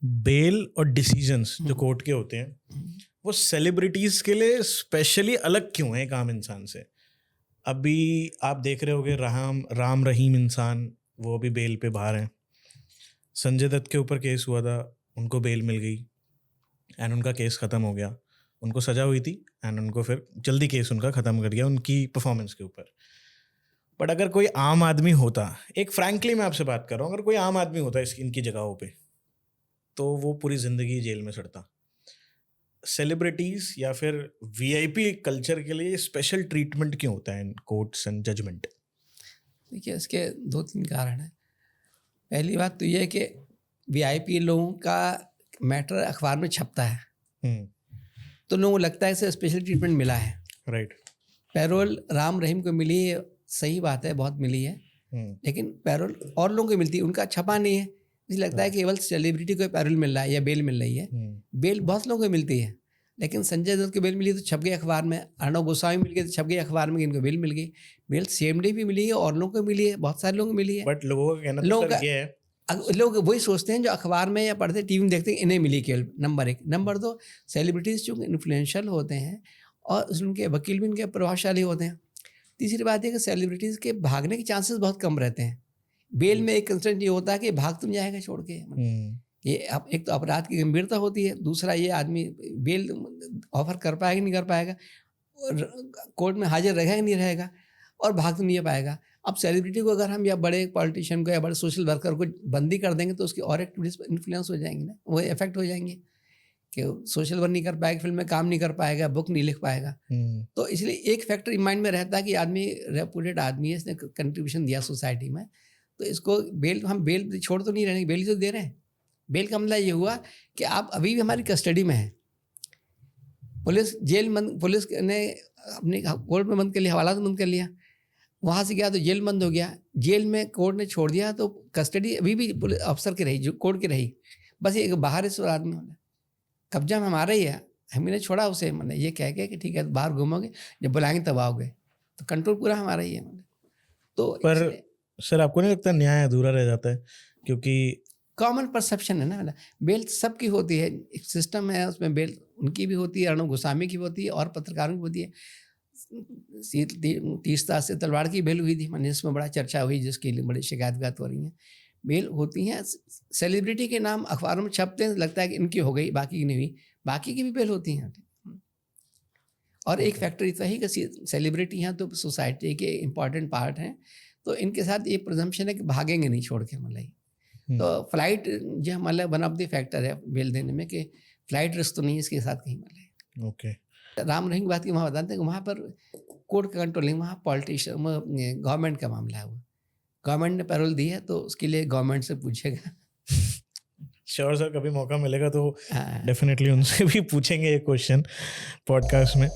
Bell और decisions जो court के होते हैं वो सेलिब्रिटीज के लिए स्पेशली अलग क्यों है एक आम इंसान से? अभी आप देख रहे होगे राम रहीम इंसान, वो अभी बेल पे बाहर हैं। संजय दत्त के ऊपर केस हुआ था, उनको बेल मिल गई एंड उनका केस ख़त्म हो गया, उनको सज़ा हुई थी एंड उनको फिर जल्दी केस उनका ख़त्म कर दिया उनकी परफॉर्मेंस के ऊपर। बट अगर कोई आम आदमी होता, एक फ्रैंकली मैं आपसे बात कर रहा हूँ, अगर कोई आम आदमी होता इनकी जगहों पे, तो वो पूरी ज़िंदगी जेल में सड़ता। सेलिब्रिटीज़ या फिर वीआईपी कल्चर के लिए स्पेशल ट्रीटमेंट क्यों होता है इन कोर्ट्स एंड जजमेंट? देखिए, इसके 2-3 कारण हैं। पहली बात तो ये है कि वीआईपी लोगों का मैटर अखबार में छपता है, तो लोगों को लगता है इसे स्पेशल ट्रीटमेंट मिला है। राइट। पैरोल राम रहीम को मिली है, सही बात है, बहुत मिली है, लेकिन पैरोल और लोगों को मिलती है, उनका छपा नहीं है। मुझे लगता है कि केवल सेलिब्रिटी को पैरोल मिल रहा है या बेल मिल रही है। बेल बहुत लोगों को मिलती है, लेकिन संजय दत्त को बेल मिली तो छप गई अखबार में, अर्णव गोस्वामी मिल गई तो छप गई अखबार में, इनको बेल मिल गई। बेल सेम डे भी मिली है और लोगों को मिली है, बहुत सारे लोगों को मिली है। बट लोगों का कहना तो सर ये है, लोग वही सोचते हैं जो अखबार में या पढ़ते टीवी में देखते हैं, इन्हें मिली केवल। नंबर 1। नंबर 2, सेलिब्रिटीज़ चूँकि इन्फ्लुएंशियल होते हैं और उनके वकील भी इनके प्रभावशाली होते हैं। तीसरी बात है कि सेलिब्रिटीज़ के भागने के चांसेस बहुत कम रहते हैं। बेल में एक कंसर्न ये होता है कि भाग तुम जाएगा छोड़ के। ये एक तो अपराध की गंभीरता होती है, दूसरा ये आदमी बेल ऑफर कर पाएगा नहीं कर पाएगा, कोर्ट में हाजिर रहेगा नहीं रहेगा, और भाग तो नहीं पाएगा। अब सेलिब्रिटी को अगर हम या बड़े पॉलिटिशियन को या बड़े सोशल वर्कर को बंदी कर देंगे तो उसकी और एक्टिविटीज़ पर इन्फ्लुएंस हो जाएंगी ना, वो इफेक्ट हो जाएंगे कि सोशल वर्क नहीं कर पाएगा, फिल्म में काम नहीं कर पाएगा, बुक नहीं लिख पाएगा। तो इसलिए एक फैक्टर माइंड में रहता है कि आदमी रेपुटेड आदमी है, इसने कंट्रीब्यूशन दिया सोसाइटी में, तो इसको बेल, हम बेल छोड़ तो नहीं रहे, बेल ही तो दे रहे हैं। बेल का मतलब ये हुआ कि आप अभी भी हमारी कस्टडी में हैं। पुलिस ने अपने कोर्ट में बंद कर लिया, हवाला बंद कर लिया, वहाँ से गया तो जेल बंद हो गया, जेल में कोर्ट ने छोड़ दिया, तो कस्टडी अभी भी पुलिस अफसर की रही, जो कोर्ट की रही। बस ये बाहर इस आदमी होना, कब्जा में हमारा ही है, हमने छोड़ा उसे, मैंने ये कह के कि ठीक है बाहर घूमोगे, जब बुलाएंगे तब आओगे, तो कंट्रोल पूरा हमारा ही है। तो पर सर आपको नहीं लगता न्याय अधूरा रह जाता है? क्योंकि कॉमन परसेप्शन है ना, बेल सबकी होती है, एक सिस्टम है उसमें बेल उनकी भी होती है, अर्णव गोस्वामी की होती है और पत्रकारों की होती है। तीस्ता से तलवार की बेल हुई थी, मैंने इसमें बड़ा चर्चा हुई, जिसके लिए बड़ी शिकायत हो रही हैं। बेल होती हैं, सेलिब्रिटी के नाम अखबारों में छपते हैं, लगता है कि इनकी हो गई, बाकी की नहीं हुई, बाकी की भी बेल होती हैं। और एक फैक्टर इतना ही कि सेलिब्रिटी हैं तो सोसाइटी के इम्पॉर्टेंट पार्ट हैं, तो इनके साथ ये प्रिजम्पशन है कि भागेंगे नहीं छोड़ के, मतलब तो फ्लाइट जो मतलब वन ऑफ द फैक्टर है बेल देने में, कि फ्लाइट रिस्क तो नहीं इसके साथ कहीं, मतलब ओके। राम रहीम की बात की वहाँ बताते हैं कि वहाँ पर कोर्ट का कंट्रोल नहीं, वहाँ पॉलिटिशियन गवर्नमेंट का मामला है, वो गवर्नमेंट ने पैरोल दी है तो उसके लिए गवर्नमेंट से पूछेगा। श्योर सर, कभी मौका मिलेगा तो डेफिनेटली उनसे भी पूछेंगे ये क्वेश्चन पॉडकास्ट में।